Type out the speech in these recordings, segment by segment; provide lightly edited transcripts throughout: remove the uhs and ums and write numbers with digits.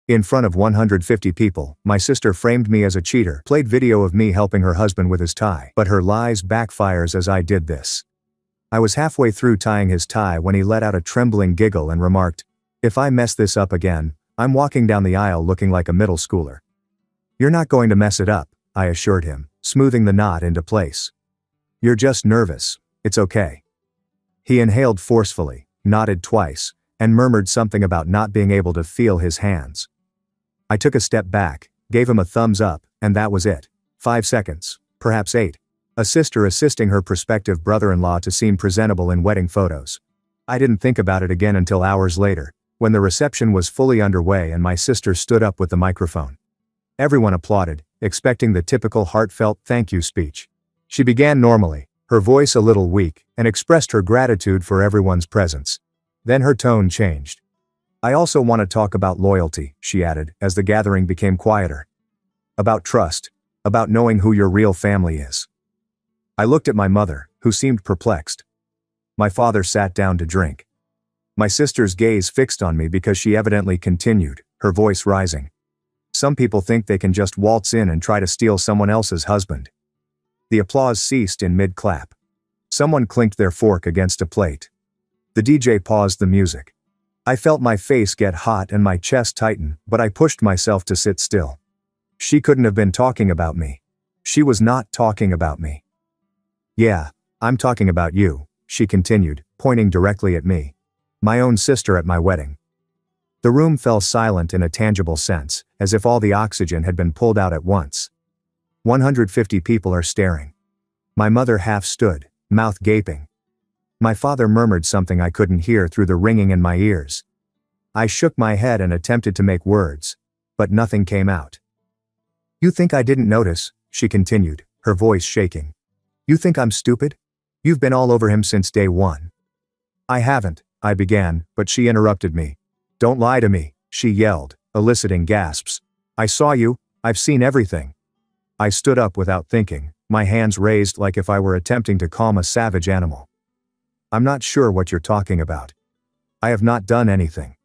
In front of 150 people, my sister framed me as a cheater, played video of me helping her husband with his tie, but her lies backfires as I did this. I was halfway through tying his tie when he let out a trembling giggle and remarked, "If I mess this up again, I'm walking down the aisle looking like a middle schooler." "You're not going to mess it up," I assured him, smoothing the knot into place. "You're just nervous. It's okay." He inhaled forcefully, nodded twice, and murmured something about not being able to feel his hands. I took a step back, gave him a thumbs up, and that was it. 5 seconds, perhaps 8. A sister assisting her prospective brother-in-law to seem presentable in wedding photos. I didn't think about it again until hours later, when the reception was fully underway and my sister stood up with the microphone. Everyone applauded, expecting the typical heartfelt thank you speech. She began normally, her voice a little weak, and expressed her gratitude for everyone's presence. Then her tone changed. "I also want to talk about loyalty," she added, as the gathering became quieter. "About trust, about knowing who your real family is." I looked at my mother, who seemed perplexed. My father sat down to drink. My sister's gaze fixed on me because she evidently continued, her voice rising. "Some people think they can just waltz in and try to steal someone else's husband." The applause ceased in mid-clap. Someone clinked their fork against a plate. The DJ paused the music. I felt my face get hot and my chest tighten, but I pushed myself to sit still. She couldn't have been talking about me. She was not talking about me. "Yeah, I'm talking about you," she continued, pointing directly at me. "My own sister at my wedding." The room fell silent in a tangible sense, as if all the oxygen had been pulled out at once. 150 people are staring. My mother half stood, mouth gaping. My father murmured something I couldn't hear through the ringing in my ears. I shook my head and attempted to make words, but nothing came out. "You think I didn't notice?" she continued, her voice shaking. "You think I'm stupid? You've been all over him since day one." "I haven't," I began, but she interrupted me. "Don't lie to me," she yelled, eliciting gasps. "I saw you, I've seen everything." I stood up without thinking, my hands raised like if I were attempting to calm a savage animal. "I'm not sure what you're talking about. I have not done anything."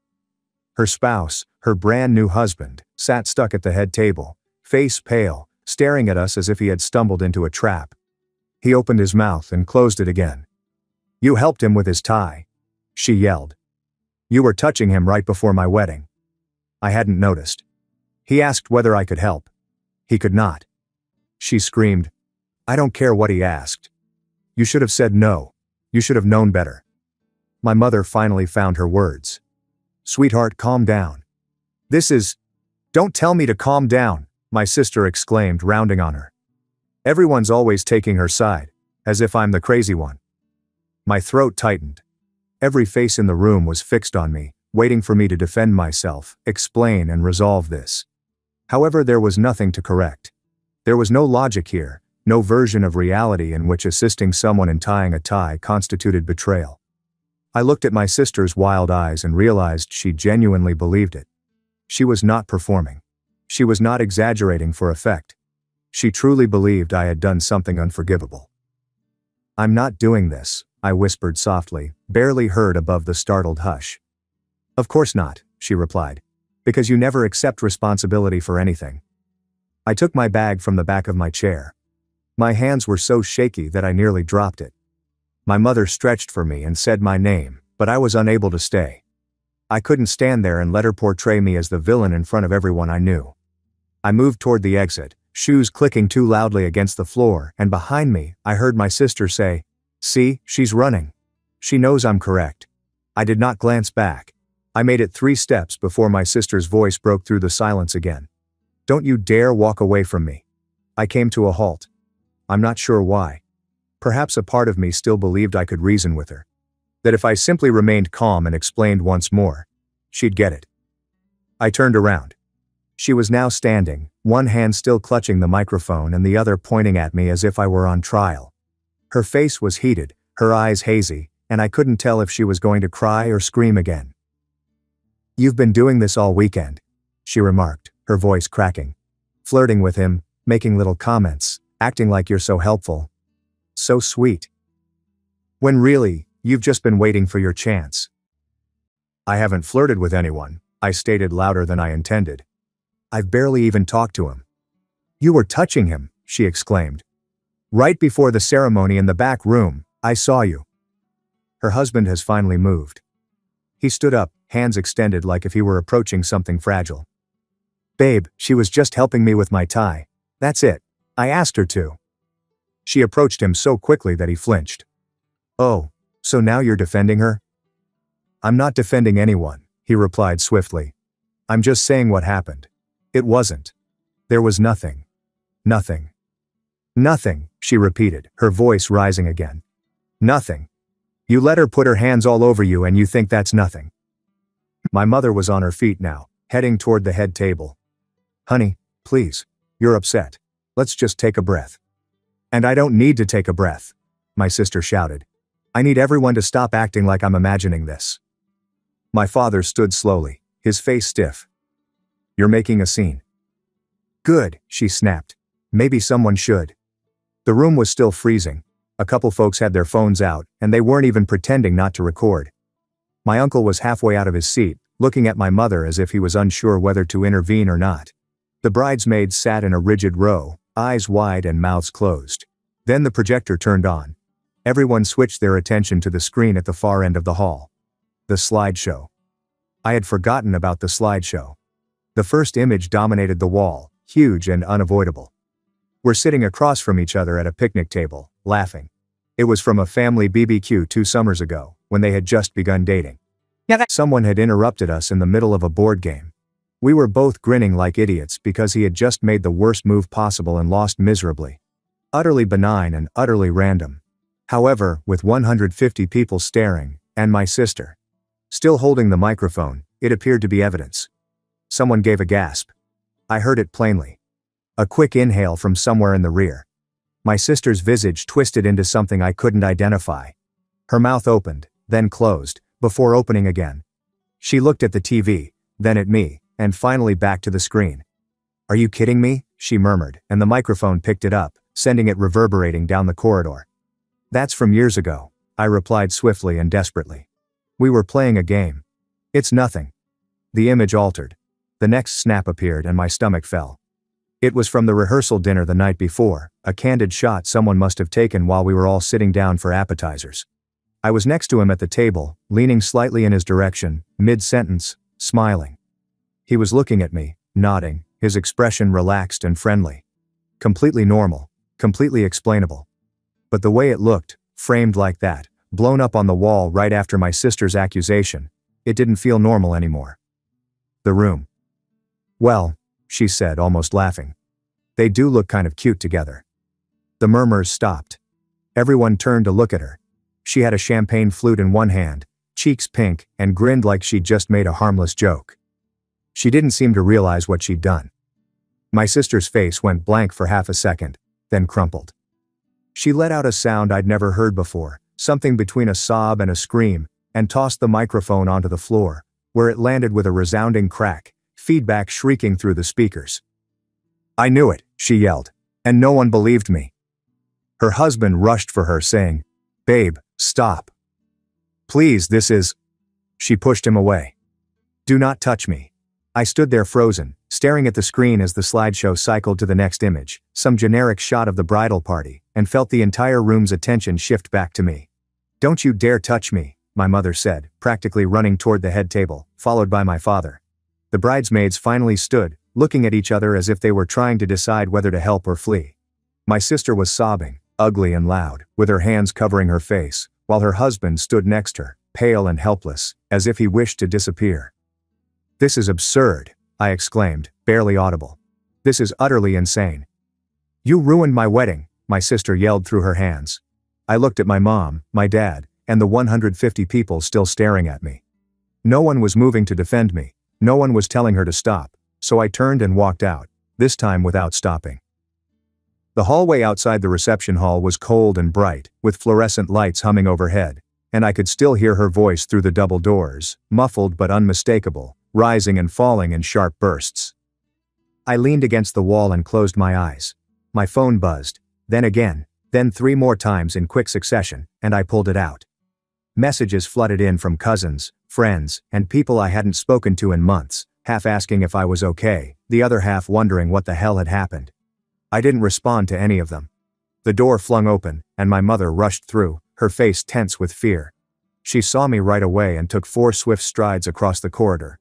Her spouse, her brand new husband, sat stuck at the head table, face pale, staring at us as if he had stumbled into a trap. He opened his mouth and closed it again. "You helped him with his tie," she yelled. "You were touching him right before my wedding." I hadn't noticed. "He asked whether I could help. He could not." She screamed. "I don't care what he asked. You should have said no. You should have known better." My mother finally found her words. "Sweetheart, calm down." "This is—" "Don't tell me to calm down," my sister exclaimed, rounding on her. "Everyone's always taking her side, as if I'm the crazy one." My throat tightened. Every face in the room was fixed on me, waiting for me to defend myself, explain and resolve this. However, there was nothing to correct. There was no logic here, no version of reality in which assisting someone in tying a tie constituted betrayal. I looked at my sister's wild eyes and realized she genuinely believed it. She was not performing. She was not exaggerating for effect. She truly believed I had done something unforgivable. "I'm not doing this," I whispered softly, barely heard above the startled hush. "Of course not," she replied. "Because you never accept responsibility for anything." I took my bag from the back of my chair. My hands were so shaky that I nearly dropped it. My mother stretched for me and said my name, but I was unable to stay. I couldn't stand there and let her portray me as the villain in front of everyone I knew. I moved toward the exit, shoes clicking too loudly against the floor, and behind me, I heard my sister say, "See, she's running. She knows I'm correct." I did not glance back. I made it 3 steps before my sister's voice broke through the silence again. "Don't you dare walk away from me." I came to a halt. I'm not sure why. Perhaps a part of me still believed I could reason with her. That if I simply remained calm and explained once more, she'd get it. I turned around. She was now standing, one hand still clutching the microphone and the other pointing at me as if I were on trial. Her face was heated, her eyes hazy, and I couldn't tell if she was going to cry or scream again. "You've been doing this all weekend," she remarked, her voice cracking. "Flirting with him, making little comments, acting like you're so helpful. So sweet. When really, you've just been waiting for your chance." "I haven't flirted with anyone," I stated louder than I intended. I've barely even talked to him. You were touching him, she exclaimed. Right before the ceremony in the back room, I saw you. Her husband has finally moved. He stood up, hands extended like if he were approaching something fragile. Babe, she was just helping me with my tie. That's it. I asked her to. She approached him so quickly that he flinched. Oh, so now you're defending her? I'm not defending anyone, he replied swiftly. I'm just saying what happened. It wasn't. There was nothing. Nothing. Nothing, she repeated, her voice rising again. Nothing. You let her put her hands all over you and you think that's nothing. My mother was on her feet now, heading toward the head table. Honey, please. You're upset. Let's just take a breath. And I don't need to take a breath, my sister shouted. I need everyone to stop acting like I'm imagining this. My father stood slowly, his face stiff. You're making a scene. Good, she snapped. Maybe someone should. The room was still freezing. A couple folks had their phones out, and they weren't even pretending not to record. My uncle was halfway out of his seat, looking at my mother as if he was unsure whether to intervene or not. The bridesmaids sat in a rigid row, eyes wide and mouths closed. Then the projector turned on. Everyone switched their attention to the screen at the far end of the hall. The slideshow. I had forgotten about the slideshow. The first image dominated the wall, huge and unavoidable. We're sitting across from each other at a picnic table, laughing. It was from a family BBQ 2 summers ago, when they had just begun dating. Someone had interrupted us in the middle of a board game. We were both grinning like idiots because he had just made the worst move possible and lost miserably. Utterly benign and utterly random. However, with 150 people staring, and my sister still holding the microphone, it appeared to be evidence. Someone gave a gasp. I heard it plainly. A quick inhale from somewhere in the rear. My sister's visage twisted into something I couldn't identify. Her mouth opened, then closed, before opening again. She looked at the TV, then at me, and finally back to the screen. Are you kidding me? She murmured, and the microphone picked it up, sending it reverberating down the corridor. That's from years ago, I replied swiftly and desperately. We were playing a game. It's nothing. The image altered. The next snap appeared and my stomach fell. It was from the rehearsal dinner the night before, a candid shot someone must have taken while we were all sitting down for appetizers. I was next to him at the table, leaning slightly in his direction, mid-sentence, smiling. He was looking at me, nodding, his expression relaxed and friendly. Completely normal, completely explainable. But the way it looked, framed like that, blown up on the wall right after my sister's accusation, it didn't feel normal anymore. The room. Well, she said, almost laughing. They do look kind of cute together. The murmurs stopped. Everyone turned to look at her. She had a champagne flute in one hand, cheeks pink, and grinned like she'd just made a harmless joke. She didn't seem to realize what she'd done. My sister's face went blank for half a second, then crumpled. She let out a sound I'd never heard before, something between a sob and a scream, and tossed the microphone onto the floor, where it landed with a resounding crack, feedback shrieking through the speakers. I knew it, she yelled, and no one believed me. Her husband rushed for her saying, Babe, stop. Please, this is... She pushed him away. Do not touch me. I stood there frozen, staring at the screen as the slideshow cycled to the next image, some generic shot of the bridal party, and felt the entire room's attention shift back to me. Don't you dare touch me, my mother said, practically running toward the head table, followed by my father. The bridesmaids finally stood, looking at each other as if they were trying to decide whether to help or flee. My sister was sobbing, ugly and loud, with her hands covering her face, while her husband stood next her, pale and helpless, as if he wished to disappear. This is absurd, I exclaimed, barely audible. This is utterly insane. You ruined my wedding, my sister yelled through her hands. I looked at my mom, my dad, and the 150 people still staring at me. No one was moving to defend me. No one was telling her to stop, so I turned and walked out, this time without stopping. The hallway outside the reception hall was cold and bright, with fluorescent lights humming overhead, and I could still hear her voice through the double doors, muffled but unmistakable, rising and falling in sharp bursts. I leaned against the wall and closed my eyes. My phone buzzed, then again, then 3 more times in quick succession, and I pulled it out. Messages flooded in from cousins, friends, and people I hadn't spoken to in months, half asking if I was okay, the other half wondering what the hell had happened. I didn't respond to any of them. The door flung open, and my mother rushed through, her face tense with fear. She saw me right away and took 4 swift strides across the corridor.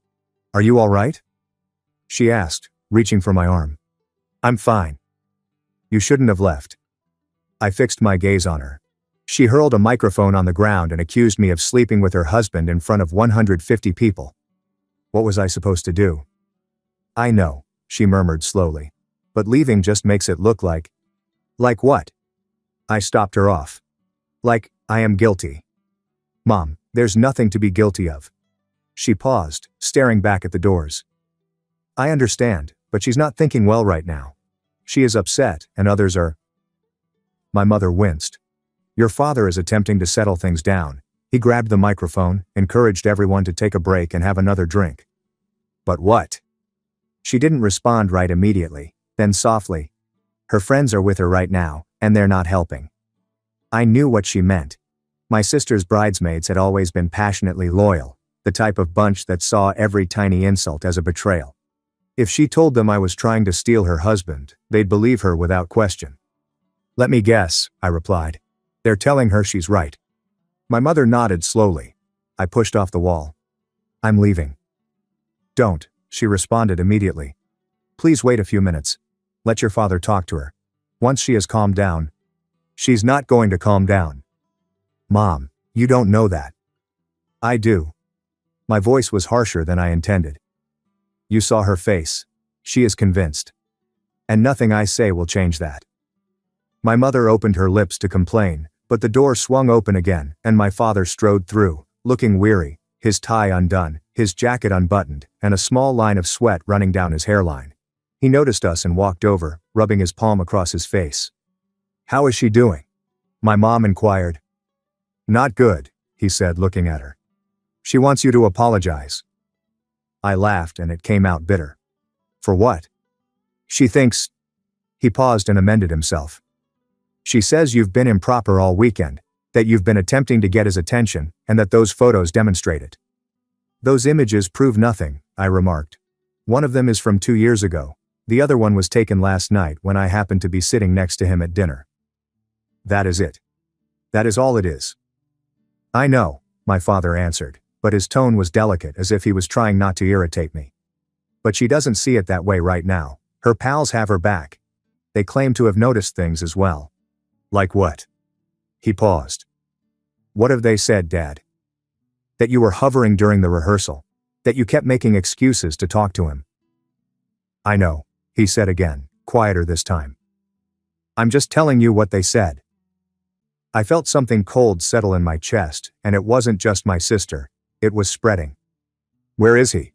"Are you all right?" she asked, reaching for my arm. "I'm fine." "You shouldn't have left." I fixed my gaze on her. She hurled a microphone on the ground and accused me of sleeping with her husband in front of 150 people. What was I supposed to do? "I know," she murmured slowly. "But leaving just makes it look like..." "Like what?" I stopped her off. "Like, I am guilty." "Mom, there's nothing to be guilty of." She paused, staring back at the doors. "I understand, but she's not thinking well right now. She is upset, and others are..." My mother winced. "Your father is attempting to settle things down." He grabbed the microphone, encouraged everyone to take a break and have another drink. "But what?" She didn't respond right immediately, then softly, "Her friends are with her right now, and they're not helping." I knew what she meant. My sister's bridesmaids had always been passionately loyal, the type of bunch that saw every tiny insult as a betrayal. If she told them I was trying to steal her husband, they'd believe her without question. "Let me guess," I replied. "They're telling her she's right." My mother nodded slowly. I pushed off the wall. "I'm leaving." "Don't," she responded immediately. "Please wait a few minutes. Let your father talk to her. Once she has calmed down..." "She's not going to calm down." "Mom, you don't know that." "I do." My voice was harsher than I intended. "You saw her face. She is convinced. And nothing I say will change that." My mother opened her lips to complain, but the door swung open again, and my father strode through, looking weary, his tie undone, his jacket unbuttoned, and a small line of sweat running down his hairline. He noticed us and walked over, rubbing his palm across his face. "How is she doing?" my mom inquired. "Not good," he said, looking at her. "She wants you to apologize." I laughed and it came out bitter. "For what?" "She thinks..." He paused and amended himself. "She says you've been improper all weekend, that you've been attempting to get his attention, and that those photos demonstrate it." "Those images prove nothing," I remarked. "One of them is from 2 years ago. The other one was taken last night when I happened to be sitting next to him at dinner." "That is it. That is all it is." "I know," my father answered, but his tone was delicate, as if he was trying not to irritate me. "But she doesn't see it that way right now. Her pals have her back. They claim to have noticed things as well." "Like what?" He paused. "What have they said, Dad?" "That you were hovering during the rehearsal. That you kept making excuses to talk to him." "I know," he said again, quieter this time. "I'm just telling you what they said." I felt something cold settle in my chest, and it wasn't just my sister, it was spreading. "Where is he?"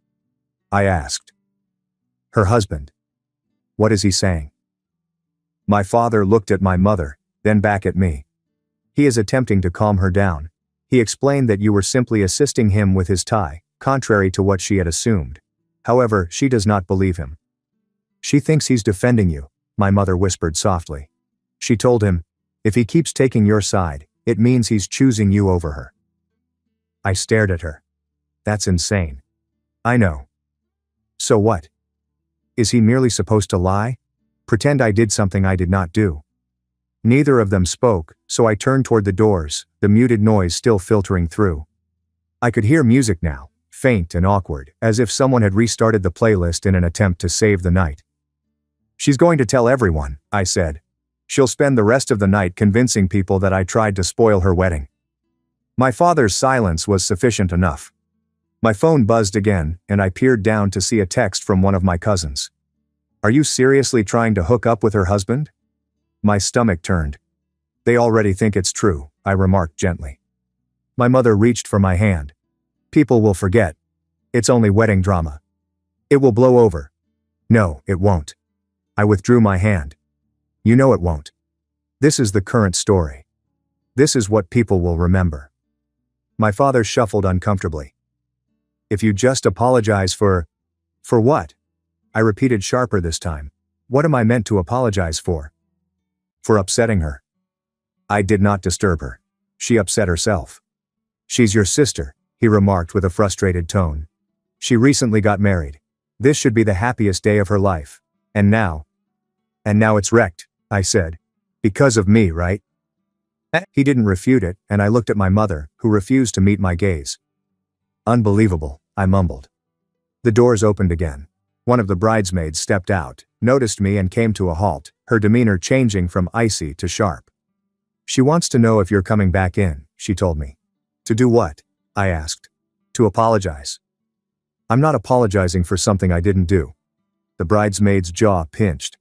I asked. "Her husband." "What is he saying?" My father looked at my mother, then back at me. "He is attempting to calm her down. He explained that you were simply assisting him with his tie, contrary to what she had assumed. However, she does not believe him." "She thinks he's defending you," my mother whispered softly. She told him, "If he keeps taking your side, it means he's choosing you over her." I stared at her. "That's insane." "I know." "So what? Is he merely supposed to lie? Pretend I did something I did not do?" Neither of them spoke, so I turned toward the doors, the muted noise still filtering through. I could hear music now, faint and awkward, as if someone had restarted the playlist in an attempt to save the night. "She's going to tell everyone," I said. "She'll spend the rest of the night convincing people that I tried to spoil her wedding." My father's silence was sufficient enough. My phone buzzed again, and I peered down to see a text from one of my cousins. "Are you seriously trying to hook up with her husband?" My stomach turned. "They already think it's true," I remarked gently. My mother reached for my hand. "People will forget. It's only wedding drama. It will blow over." "No, it won't." I withdrew my hand. "You know it won't. This is the current story. This is what people will remember." My father shuffled uncomfortably. "If you just apologize for..." "For what?" I repeated sharper this time. "What am I meant to apologize for?" "For upsetting her." "I did not disturb her. She upset herself." "She's your sister. he remarked with a frustrated tone. She recently got married. This should be the happiest day of her life. And now it's wrecked, I said. Because of me, right? He didn't refute it, and I looked at my mother, who refused to meet my gaze. Unbelievable, I mumbled. The doors opened again. One of the bridesmaids stepped out, noticed me and came to a halt, her demeanor changing from icy to sharp. She wants to know if you're coming back in, she told me. To do what? I asked. To apologize. I'm not apologizing for something I didn't do. The bridesmaid's jaw pinched.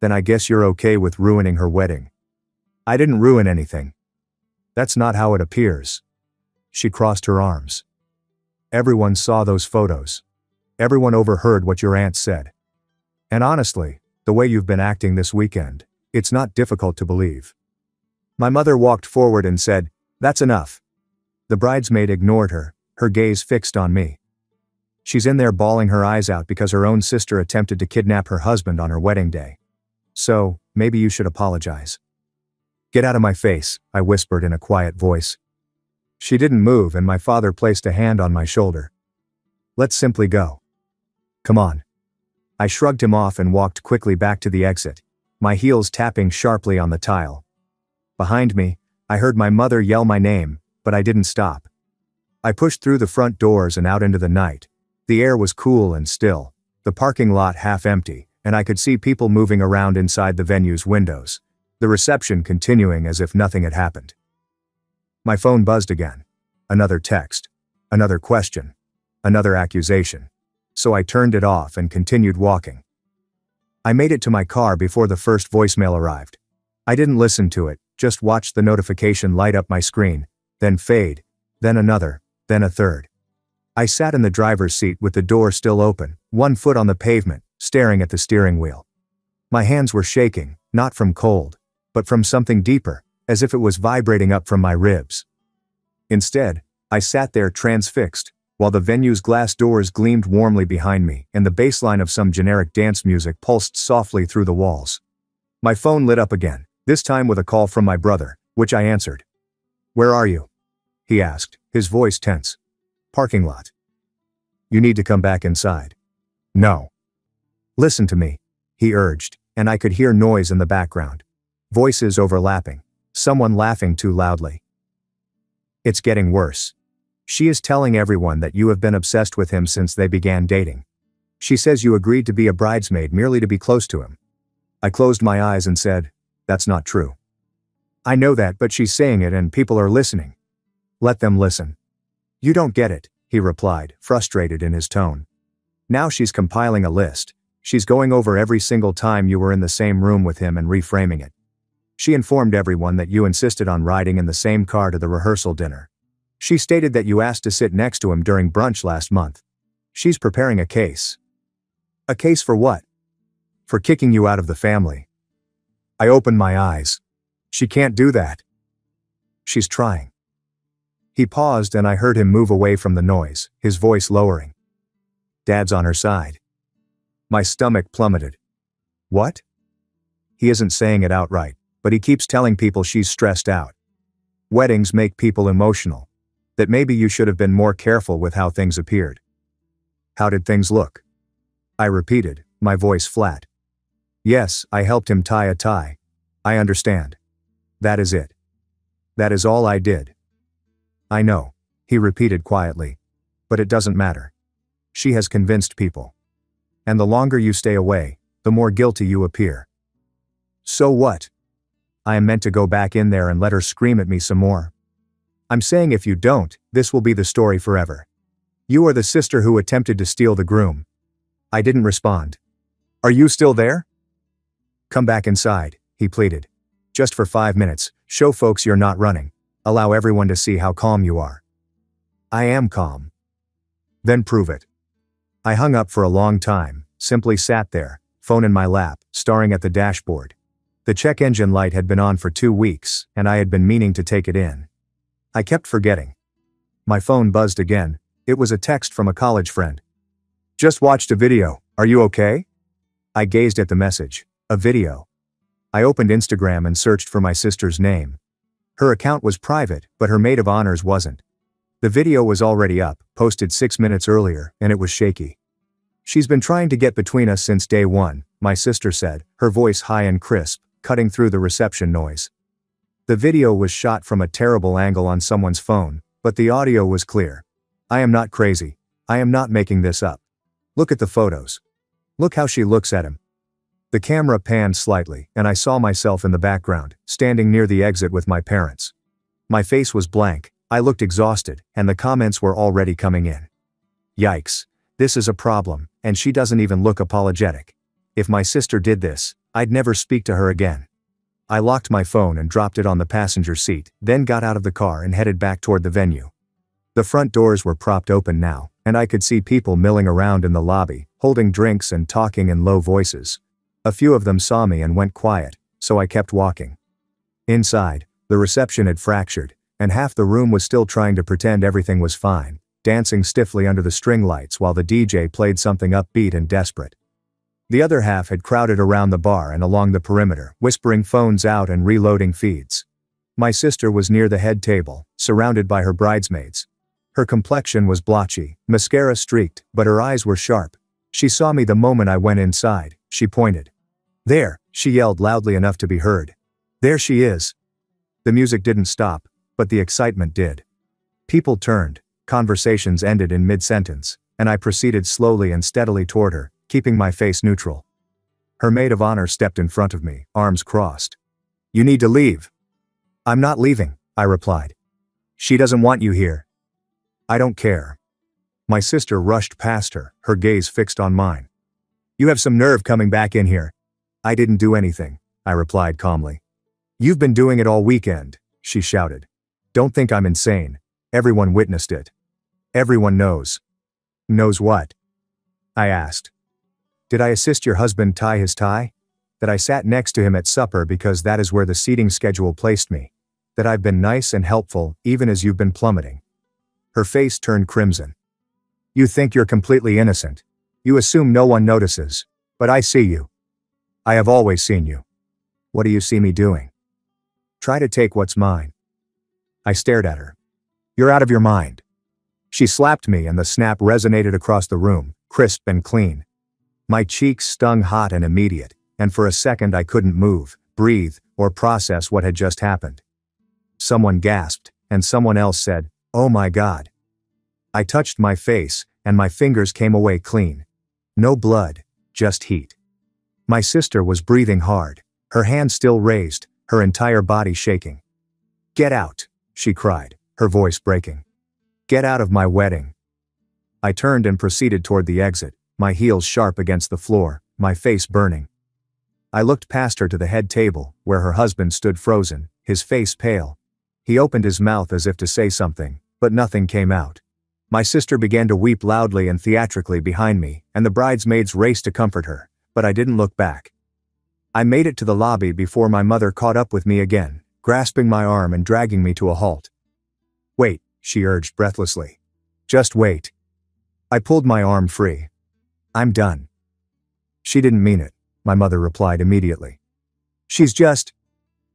Then I guess you're okay with ruining her wedding. I didn't ruin anything. That's not how it appears. She crossed her arms. Everyone saw those photos. Everyone overheard what your aunt said. And honestly, the way you've been acting this weekend, it's not difficult to believe. My mother walked forward and said, "That's enough." The bridesmaid ignored her, her gaze fixed on me. She's in there bawling her eyes out because her own sister attempted to kidnap her husband on her wedding day. So, maybe you should apologize. Get out of my face, I whispered in a quiet voice. She didn't move and my father placed a hand on my shoulder. Let's simply go. Come on. I shrugged him off and walked quickly back to the exit, my heels tapping sharply on the tile. Behind me, I heard my mother yell my name, but I didn't stop. I pushed through the front doors and out into the night. The air was cool and still, the parking lot half empty, and I could see people moving around inside the venue's windows, the reception continuing as if nothing had happened. My phone buzzed again. Another text. Another question. Another accusation. So I turned it off and continued walking. I made it to my car before the first voicemail arrived. I didn't listen to it, just watched the notification light up my screen, then fade, then another, then a third. I sat in the driver's seat with the door still open, one foot on the pavement, staring at the steering wheel. My hands were shaking, not from cold, but from something deeper, as if it was vibrating up from my ribs. Instead, I sat there transfixed, while the venue's glass doors gleamed warmly behind me and the bass line of some generic dance music pulsed softly through the walls. My phone lit up again, this time with a call from my brother, which I answered. "Where are you?" he asked, his voice tense. "Parking lot." "You need to come back inside." "No." "Listen to me," he urged, and I could hear noise in the background. Voices overlapping, someone laughing too loudly. "It's getting worse. She is telling everyone that you have been obsessed with him since they began dating. She says you agreed to be a bridesmaid merely to be close to him." I closed my eyes and said, "That's not true." "I know that, but she's saying it and people are listening." "Let them listen." "You don't get it," he replied, frustrated in his tone. "Now she's compiling a list. She's going over every single time you were in the same room with him and reframing it. She informed everyone that you insisted on riding in the same car to the rehearsal dinner. She stated that you asked to sit next to him during brunch last month. She's preparing a case." "A case for what?" "For kicking you out of the family." I opened my eyes. "She can't do that." "She's trying." He paused and I heard him move away from the noise, his voice lowering. "Dad's on her side." My stomach plummeted. "What?" He isn't saying it outright, but he keeps telling people she's stressed out. Weddings make people emotional. That maybe you should have been more careful with how things appeared. "How did things look?" I repeated, my voice flat. "Yes, I helped him tie a tie. I understand. That is it. That is all I did." "I know," he repeated quietly. "But it doesn't matter. She has convinced people. And the longer you stay away, the more guilty you appear." "So what?" "I am meant to go back in there and let her scream at me some more. I'm saying if you don't, this will be the story forever. You are the sister who attempted to steal the groom." I didn't respond. "Are you still there?" "Come back inside," he pleaded. "Just for 5 minutes, show folks you're not running. Allow everyone to see how calm you are." "I am calm." "Then prove it." I hung up for a long time, simply sat there, phone in my lap, staring at the dashboard. The check engine light had been on for 2 weeks, and I had been meaning to take it in. I kept forgetting. My phone buzzed again. It was a text from a college friend. "Just watched a video, are you okay?" I gazed at the message. A video. I opened Instagram and searched for my sister's name. Her account was private, but her maid of honors wasn't. The video was already up, posted 6 minutes earlier, and it was shaky. "She's been trying to get between us since day one," my sister said, her voice high and crisp, cutting through the reception noise. The video was shot from a terrible angle on someone's phone, but the audio was clear. "I am not crazy. I am not making this up. Look at the photos. Look how she looks at him." The camera panned slightly, and I saw myself in the background, standing near the exit with my parents. My face was blank, I looked exhausted, and the comments were already coming in. "Yikes. This is a problem, and she doesn't even look apologetic. If my sister did this, I'd never speak to her again." I locked my phone and dropped it on the passenger seat, then got out of the car and headed back toward the venue. The front doors were propped open now, and I could see people milling around in the lobby, holding drinks and talking in low voices. A few of them saw me and went quiet, so I kept walking. Inside, the reception had fractured, and half the room was still trying to pretend everything was fine, dancing stiffly under the string lights while the DJ played something upbeat and desperate. The other half had crowded around the bar and along the perimeter, whispering phones out and reloading feeds. My sister was near the head table, surrounded by her bridesmaids. Her complexion was blotchy, mascara streaked, but her eyes were sharp. She saw me the moment I went inside. She pointed. "There," she yelled loudly enough to be heard. "There she is." The music didn't stop, but the excitement did. People turned, conversations ended in mid-sentence, and I proceeded slowly and steadily toward her, keeping my face neutral. Her maid of honor stepped in front of me, arms crossed. "You need to leave." "I'm not leaving," I replied. "She doesn't want you here." "I don't care." My sister rushed past her, her gaze fixed on mine. "You have some nerve coming back in here." "I didn't do anything," I replied calmly. "You've been doing it all weekend," she shouted. "Don't think I'm insane. Everyone witnessed it. Everyone knows." "Knows what?" I asked. "Did I assist your husband tie his tie? That I sat next to him at supper because that is where the seating schedule placed me? That I've been nice and helpful even as you've been plummeting?" Her face turned crimson. "You think you're completely innocent. You assume no one notices. But I see you. I have always seen you. What do you see me doing? Try to take what's mine." I stared at her. "You're out of your mind." She slapped me and the snap resonated across the room, crisp and clean. My cheeks stung hot and immediate, and for a second I couldn't move, breathe, or process what had just happened. Someone gasped, and someone else said, "Oh my God." I touched my face, and my fingers came away clean. No blood, just heat. My sister was breathing hard, her hand still raised, her entire body shaking. "Get out," she cried, her voice breaking. "Get out of my wedding." I turned and proceeded toward the exit, my heels sharp against the floor, my face burning. I looked past her to the head table, where her husband stood frozen, his face pale. He opened his mouth as if to say something, but nothing came out. My sister began to weep loudly and theatrically behind me, and the bridesmaids raced to comfort her, but I didn't look back. I made it to the lobby before my mother caught up with me again, grasping my arm and dragging me to a halt. "Wait," she urged breathlessly. "Just wait." I pulled my arm free. "I'm done." "She didn't mean it," my mother replied immediately. "She's just..."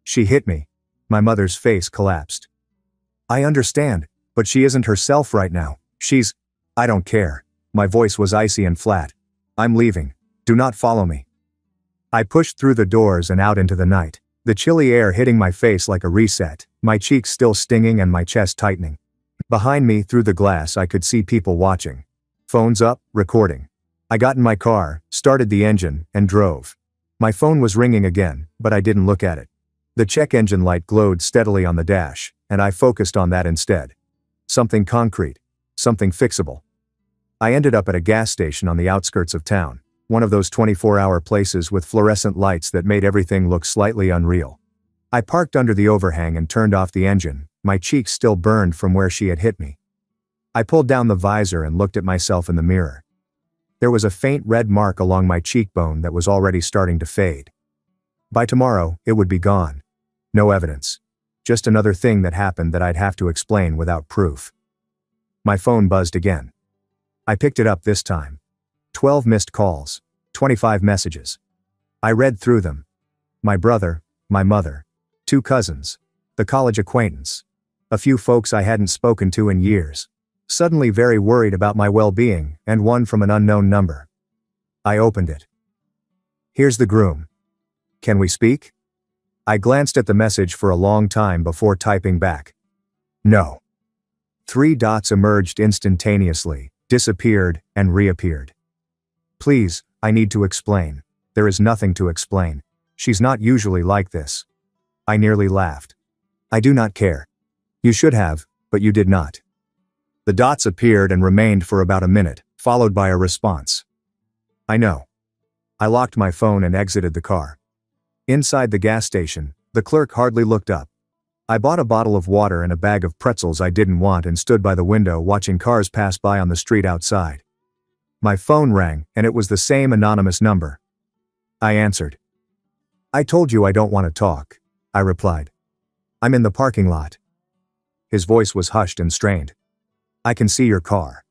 She hit me. My mother's face collapsed. "I understand, but she isn't herself right now. She's..." "I don't care." My voice was icy and flat. "I'm leaving. Do not follow me." I pushed through the doors and out into the night, the chilly air hitting my face like a reset, my cheeks still stinging and my chest tightening. Behind me, through the glass, I could see people watching. Phones up, recording. I got in my car, started the engine, and drove. My phone was ringing again, but I didn't look at it. The check engine light glowed steadily on the dash, and I focused on that instead. Something concrete. Something fixable. I ended up at a gas station on the outskirts of town, one of those 24-hour places with fluorescent lights that made everything look slightly unreal. I parked under the overhang and turned off the engine, my cheeks still burned from where she had hit me. I pulled down the visor and looked at myself in the mirror. There was a faint red mark along my cheekbone that was already starting to fade. By tomorrow, it would be gone. No evidence. Just another thing that happened that I'd have to explain without proof. My phone buzzed again. I picked it up this time. 12 missed calls, 25 messages. I read through them. My brother, my mother, 2 cousins, the college acquaintance, A few folks I hadn't spoken to in years. Suddenly very worried about my well-being, and one from an unknown number. I opened it. Here's the groom. Can we speak? I glanced at the message for a long time before typing back. No. 3 dots emerged instantaneously, disappeared, and reappeared. Please, I need to explain. There is nothing to explain. She's not usually like this. I nearly laughed. I do not care. You should have, but you did not. The dots appeared and remained for about a minute, followed by a response. I know. I locked my phone and exited the car. Inside the gas station, the clerk hardly looked up. I bought a bottle of water and a bag of pretzels I didn't want and stood by the window watching cars pass by on the street outside. My phone rang, and it was the same anonymous number. I answered. I told you I don't want to talk, I replied. I'm in the parking lot. His voice was hushed and strained. I can see your car.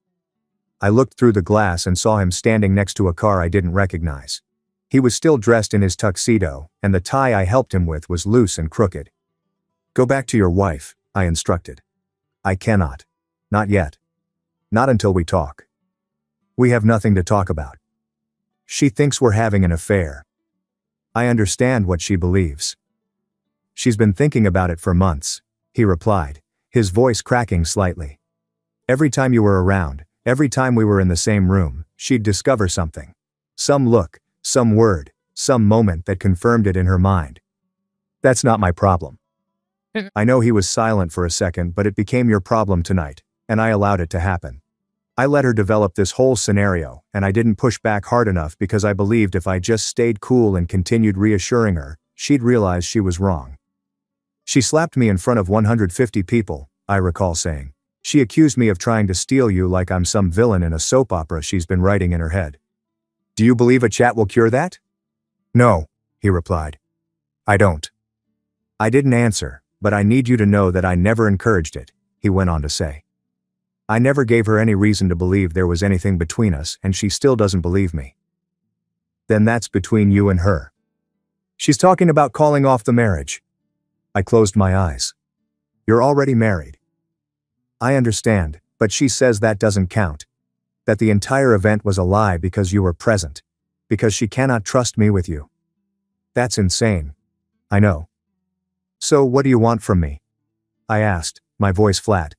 I looked through the glass and saw him standing next to a car I didn't recognize. He was still dressed in his tuxedo, and the tie I helped him with was loose and crooked. Go back to your wife, I instructed. I cannot. Not yet. Not until we talk. We have nothing to talk about. She thinks we're having an affair. I understand what she believes. She's been thinking about it for months, he replied, his voice cracking slightly. Every time you were around, every time we were in the same room, she'd discover something. Some look, some word, some moment that confirmed it in her mind. That's not my problem. I know he was silent for a second, but it became your problem tonight, and I allowed it to happen. I let her develop this whole scenario, and I didn't push back hard enough because I believed if I just stayed cool and continued reassuring her, she'd realize she was wrong. She slapped me in front of 150 people, I recall saying. She accused me of trying to steal you like I'm some villain in a soap opera she's been writing in her head. Do you believe a chat will cure that? No, he replied. I don't. I didn't answer, but I need you to know that I never encouraged it, he went on to say. I never gave her any reason to believe there was anything between us, and she still doesn't believe me. Then that's between you and her. She's talking about calling off the marriage. I closed my eyes. You're already married. I understand, but she says that doesn't count. That the entire event was a lie because you were present. Because she cannot trust me with you. That's insane. I know. So what do you want from me? I asked, my voice flat.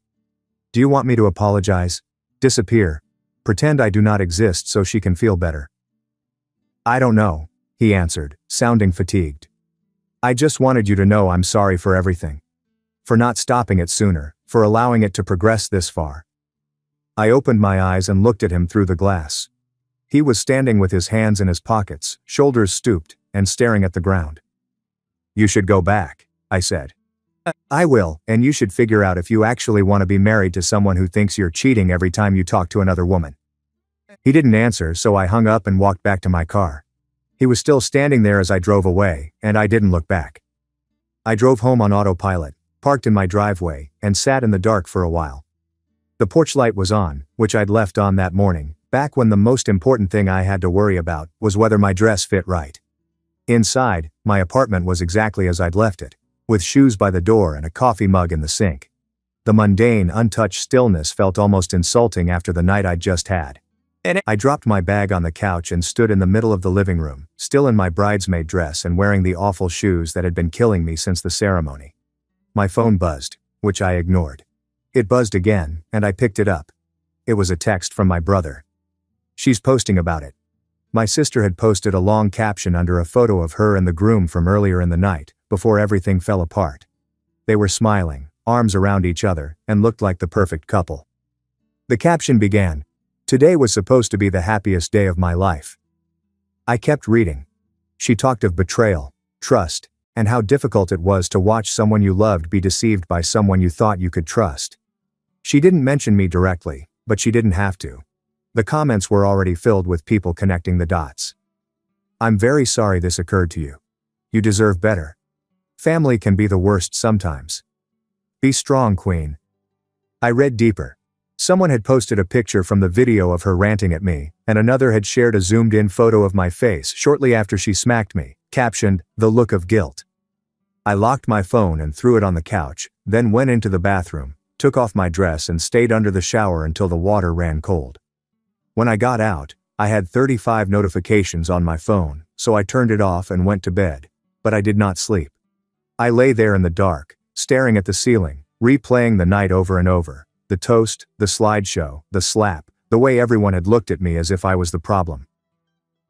Do you want me to apologize? Disappear? Pretend I do not exist so she can feel better? I don't know, he answered, sounding fatigued. I just wanted you to know I'm sorry for everything. For not stopping it sooner, for allowing it to progress this far. I opened my eyes and looked at him through the glass. He was standing with his hands in his pockets, shoulders stooped, and staring at the ground. You should go back, I said. I will, and you should figure out if you actually want to be married to someone who thinks you're cheating every time you talk to another woman. He didn't answer, so I hung up and walked back to my car. He was still standing there as I drove away, and I didn't look back. I drove home on autopilot, parked in my driveway, and sat in the dark for a while. The porch light was on, which I'd left on that morning, back when the most important thing I had to worry about was whether my dress fit right. Inside, my apartment was exactly as I'd left it, with shoes by the door and a coffee mug in the sink. The mundane, untouched stillness felt almost insulting after the night I'd just had. I dropped my bag on the couch and stood in the middle of the living room, still in my bridesmaid dress and wearing the awful shoes that had been killing me since the ceremony. My phone buzzed, which I ignored. It buzzed again, and I picked it up. It was a text from my brother. She's posting about it. My sister had posted a long caption under a photo of her and the groom from earlier in the night, before everything fell apart. They were smiling, arms around each other, and looked like the perfect couple. The caption began, "Today was supposed to be the happiest day of my life." I kept reading. She talked of betrayal, trust, and how difficult it was to watch someone you loved be deceived by someone you thought you could trust. She didn't mention me directly, but she didn't have to. The comments were already filled with people connecting the dots. I'm very sorry this occurred to you. You deserve better. Family can be the worst sometimes. Be strong, Queen. I read deeper. Someone had posted a picture from the video of her ranting at me, and another had shared a zoomed-in photo of my face shortly after she smacked me, captioned, "The look of guilt." I locked my phone and threw it on the couch, then went into the bathroom, took off my dress and stayed under the shower until the water ran cold. When I got out, I had 35 notifications on my phone, so I turned it off and went to bed, but I did not sleep. I lay there in the dark, staring at the ceiling, replaying the night over and over, the toast, the slideshow, the slap, the way everyone had looked at me as if I was the problem.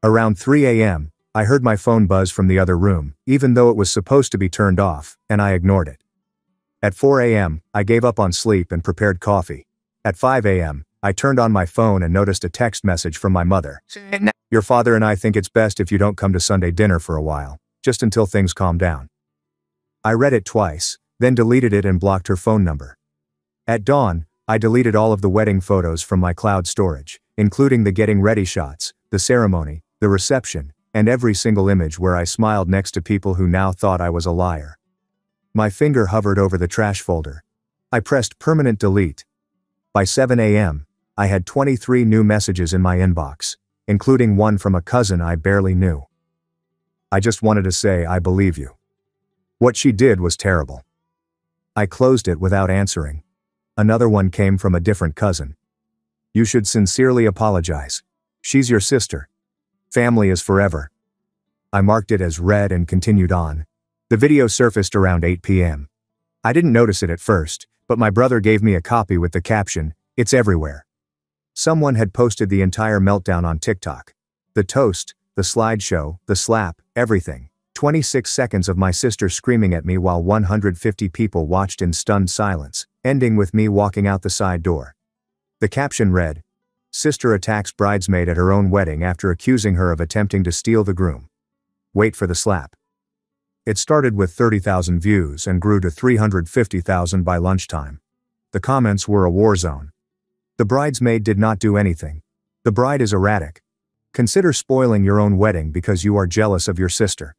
Around 3 a.m., I heard my phone buzz from the other room, even though it was supposed to be turned off, and I ignored it. At 4 a.m., I gave up on sleep and prepared coffee. At 5 a.m., I turned on my phone and noticed a text message from my mother. Your father and I think it's best if you don't come to Sunday dinner for a while, just until things calm down. I read it twice, then deleted it and blocked her phone number. At dawn, I deleted all of the wedding photos from my cloud storage, including the getting ready shots, the ceremony, the reception, and every single image where I smiled next to people who now thought I was a liar. My finger hovered over the trash folder. I pressed permanent delete. By 7 a.m., I had 23 new messages in my inbox, including one from a cousin I barely knew. I just wanted to say I believe you. What she did was terrible. I closed it without answering. Another one came from a different cousin. You should sincerely apologize. She's your sister. Family is forever. I marked it as read and continued on. The video surfaced around 8 p.m. I didn't notice it at first, but my brother gave me a copy with the caption, "It's everywhere." Someone had posted the entire meltdown on TikTok. The toast, the slideshow, the slap, everything. 26 seconds of my sister screaming at me while 150 people watched in stunned silence, ending with me walking out the side door. The caption read, "Sister attacks bridesmaid at her own wedding after accusing her of attempting to steal the groom. Wait for the slap." It started with 30,000 views and grew to 350,000 by lunchtime. The comments were a war zone. The bridesmaid did not do anything. The bride is erratic. Consider spoiling your own wedding because you are jealous of your sister.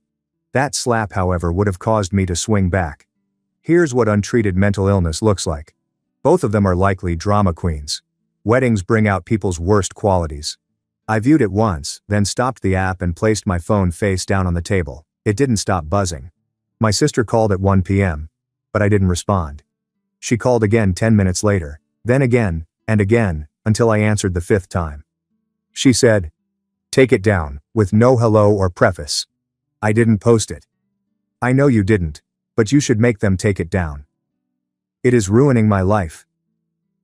That slap, however, would have caused me to swing back. Here's what untreated mental illness looks like. Both of them are likely drama queens. Weddings bring out people's worst qualities. I viewed it once, then stopped the app and placed my phone face down on the table. It didn't stop buzzing. My sister called at 1 p.m., but I didn't respond. She called again 10 minutes later, then again, and again, until I answered the 5th time. She said, "Take it down," with no hello or preface. I didn't post it. I know you didn't, but you should make them take it down. It is ruining my life.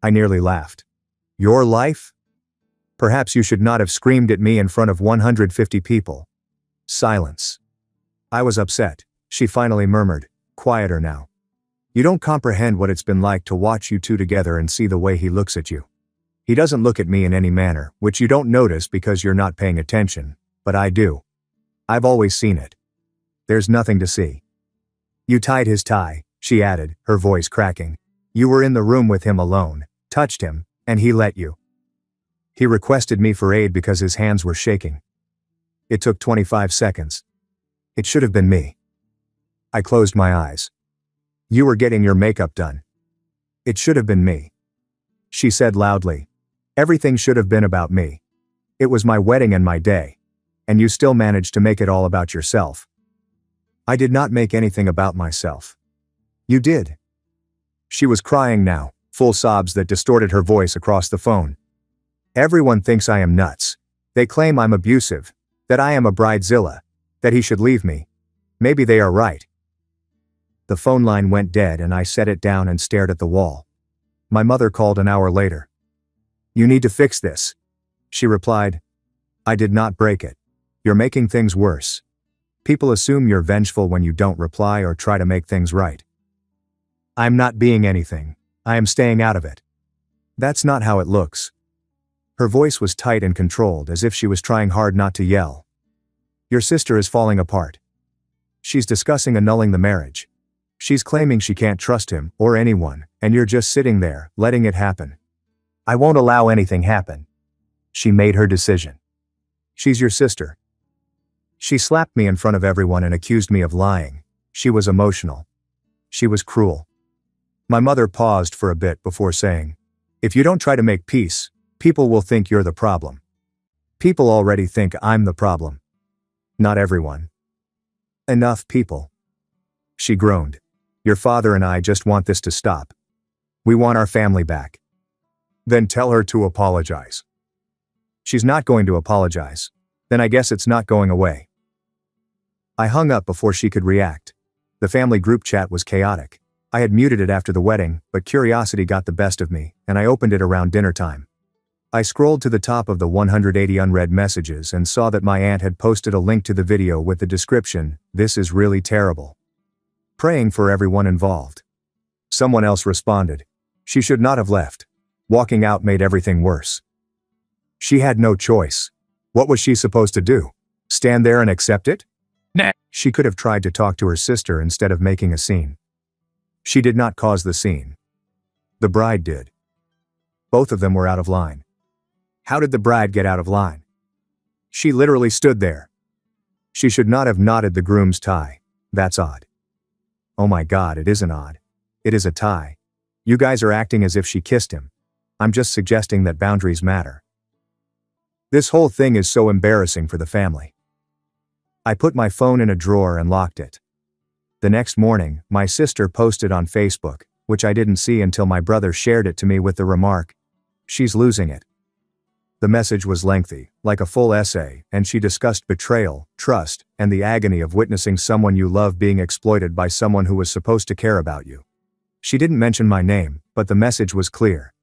I nearly laughed. Your life? Perhaps you should not have screamed at me in front of 150 people. Silence. I was upset. She finally murmured, "Quieter now. You don't comprehend what it's been like to watch you two together and see the way he looks at you. He doesn't look at me in any manner, which you don't notice because you're not paying attention, but I do. I've always seen it. There's nothing to see. You tied his tie," she added, her voice cracking. "You were in the room with him alone, touched him, and he let you. He requested me for aid because his hands were shaking. It took 25 seconds. It should have been me." I closed my eyes. "You were getting your makeup done. It should have been me," she said loudly. "Everything should have been about me. It was my wedding and my day. And you still managed to make it all about yourself." "I did not make anything about myself. You did." She was crying now, full sobs that distorted her voice across the phone. "Everyone thinks I am nuts. They claim I'm abusive, that I am a bridezilla, that he should leave me. Maybe they are right." The phone line went dead and I set it down and stared at the wall. My mother called an hour later. "You need to fix this," she replied. "I did not break it. You're making things worse. People assume you're vengeful when you don't reply or try to make things right. I'm not being anything. I am staying out of it. That's not how it looks." Her voice was tight and controlled, as if she was trying hard not to yell. "Your sister is falling apart. She's discussing annulling the marriage. She's claiming she can't trust him, or anyone, and you're just sitting there, letting it happen. I won't allow anything happen. She made her decision. She's your sister." She slapped me in front of everyone and accused me of lying. She was emotional. She was cruel. My mother paused for a bit before saying, "If you don't try to make peace, people will think you're the problem. People already think I'm the problem. Not everyone. Enough people." She groaned. Your father and I just want this to stop. We want our family back. Then tell her to apologize. She's not going to apologize. Then I guess it's not going away. I hung up before she could react. The family group chat was chaotic. I had muted it after the wedding, but curiosity got the best of me, and I opened it around dinner time. I scrolled to the top of the 180 unread messages and saw that my aunt had posted a link to the video with the description, "This is really terrible. Praying for everyone involved." Someone else responded, "She should not have left. Walking out made everything worse." She had no choice. What was she supposed to do? Stand there and accept it? Nah. She could have tried to talk to her sister instead of making a scene. She did not cause the scene. The bride did. Both of them were out of line. How did the bride get out of line? She literally stood there. She should not have knotted the groom's tie. That's odd. Oh my God, it isn't odd. It is a tie. You guys are acting as if she kissed him. I'm just suggesting that boundaries matter. This whole thing is so embarrassing for the family. I put my phone in a drawer and locked it. The next morning, my sister posted on Facebook, which I didn't see until my brother shared it to me with the remark, "She's losing it." The message was lengthy, like a full essay, and she discussed betrayal, trust, and the agony of witnessing someone you love being exploited by someone who was supposed to care about you. She didn't mention my name, but the message was clear.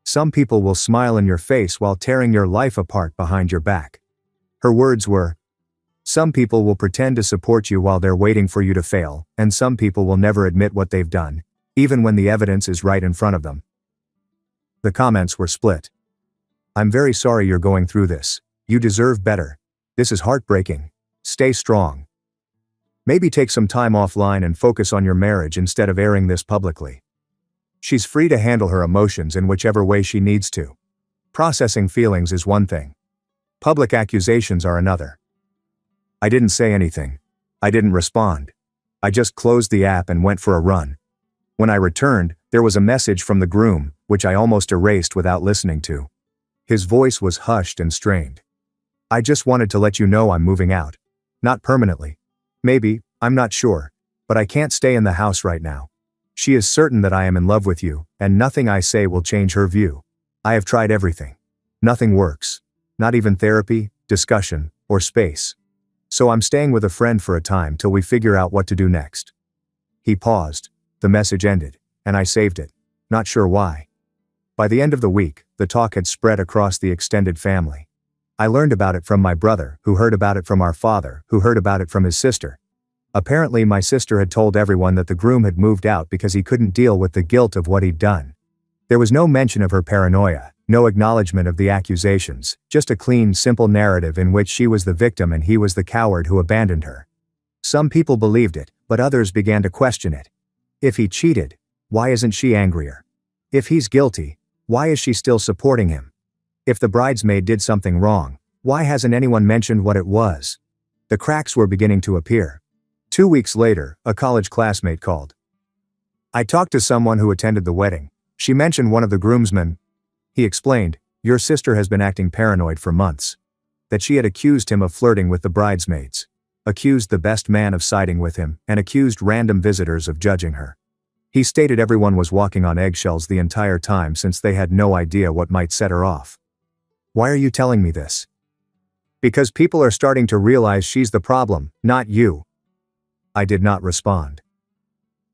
Some people will smile in your face while tearing your life apart behind your back. Her words were, "Some people will pretend to support you while they're waiting for you to fail, and some people will never admit what they've done, even when the evidence is right in front of them." The comments were split. "I'm very sorry you're going through this. You deserve better. This is heartbreaking. Stay strong. Maybe take some time offline and focus on your marriage instead of airing this publicly. She's free to handle her emotions in whichever way she needs to. Processing feelings is one thing. Public accusations are another." I didn't say anything. I didn't respond. I just closed the app and went for a run. When I returned, there was a message from the groom, which I almost erased without listening to. His voice was hushed and strained. "I just wanted to let you know I'm moving out. Not permanently. Maybe, I'm not sure. But I can't stay in the house right now. She is certain that I am in love with you, and nothing I say will change her view. I have tried everything. Nothing works. Not even therapy, discussion, or space. So I'm staying with a friend for a time till we figure out what to do next." He paused. The message ended, and I saved it. Not sure why. By the end of the week, the talk had spread across the extended family. I learned about it from my brother, who heard about it from our father, who heard about it from his sister. Apparently my sister had told everyone that the groom had moved out because he couldn't deal with the guilt of what he'd done. There was no mention of her paranoia, no acknowledgement of the accusations, just a clean, simple narrative in which she was the victim and he was the coward who abandoned her. Some people believed it, but others began to question it. If he cheated, why isn't she angrier? If he's guilty, why is she still supporting him? If the bridesmaid did something wrong, why hasn't anyone mentioned what it was? The cracks were beginning to appear. 2 weeks later, a college classmate called. I talked to someone who attended the wedding. She mentioned one of the groomsmen. He explained, "Your sister has been acting paranoid for months. That she had accused him of flirting with the bridesmaids. Accused the best man of siding with him, and accused random visitors of judging her. He stated everyone was walking on eggshells the entire time since they had no idea what might set her off." Why are you telling me this? Because people are starting to realize she's the problem, not you. I did not respond.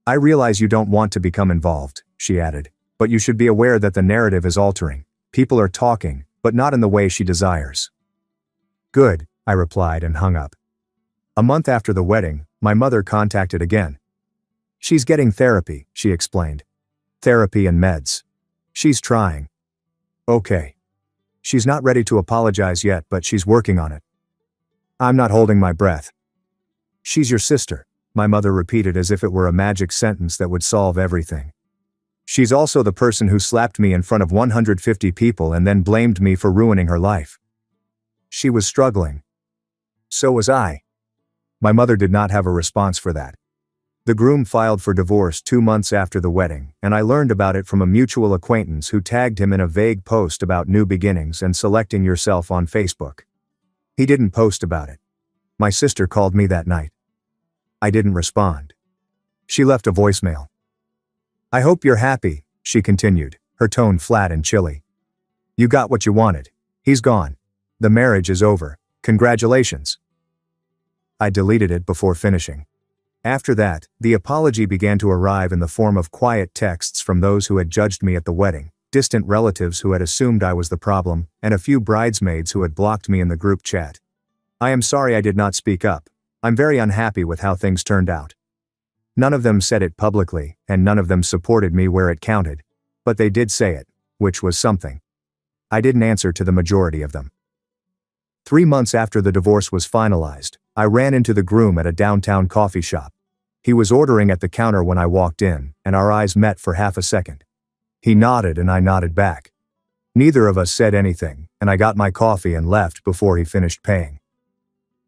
I realize you don't want to become involved, she added, but you should be aware that the narrative is altering. People are talking, but not in the way she desires. Good, I replied and hung up. A month after the wedding, my mother contacted again. She's getting therapy, she explained. Therapy and meds. She's trying. Okay. She's not ready to apologize yet, but she's working on it. I'm not holding my breath. She's your sister, my mother repeated as if it were a magic sentence that would solve everything. She's also the person who slapped me in front of 150 people and then blamed me for ruining her life. She was struggling. So was I. My mother did not have a response for that. The groom filed for divorce 2 months after the wedding, and I learned about it from a mutual acquaintance who tagged him in a vague post about new beginnings and selecting yourself on Facebook. He didn't post about it. My sister called me that night. I didn't respond. She left a voicemail. "I hope you're happy," she continued, her tone flat and chilly. "You got what you wanted. He's gone. The marriage is over. Congratulations." I deleted it before finishing. After that, the apology began to arrive in the form of quiet texts from those who had judged me at the wedding, distant relatives who had assumed I was the problem, and a few bridesmaids who had blocked me in the group chat. "I am sorry I did not speak up. I'm very unhappy with how things turned out." None of them said it publicly, and none of them supported me where it counted. But they did say it, which was something. I didn't answer to the majority of them. 3 months after the divorce was finalized, I ran into the groom at a downtown coffee shop. He was ordering at the counter when I walked in, and our eyes met for half a second. He nodded and I nodded back. Neither of us said anything, and I got my coffee and left before he finished paying.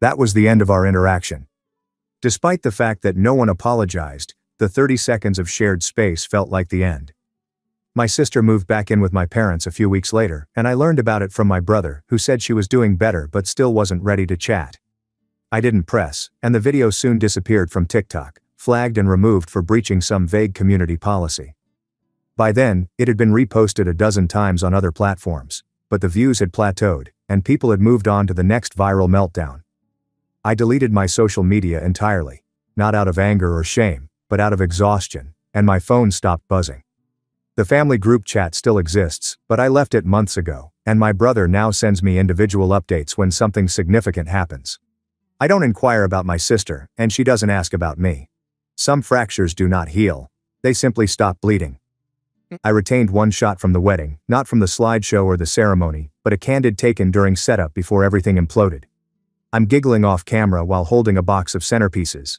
That was the end of our interaction. Despite the fact that no one apologized, the 30 seconds of shared space felt like the end. My sister moved back in with my parents a few weeks later, and I learned about it from my brother, who said she was doing better but still wasn't ready to chat. I didn't press, and the video soon disappeared from TikTok, flagged and removed for breaching some vague community policy. By then, it had been reposted a dozen times on other platforms, but the views had plateaued, and people had moved on to the next viral meltdown. I deleted my social media entirely, not out of anger or shame, but out of exhaustion, and my phone stopped buzzing. The family group chat still exists, but I left it months ago, and my brother now sends me individual updates when something significant happens. I don't inquire about my sister, and she doesn't ask about me. Some fractures do not heal. They simply stop bleeding. I retained one shot from the wedding, not from the slideshow or the ceremony, but a candid taken during setup before everything imploded. I'm giggling off camera while holding a box of centerpieces,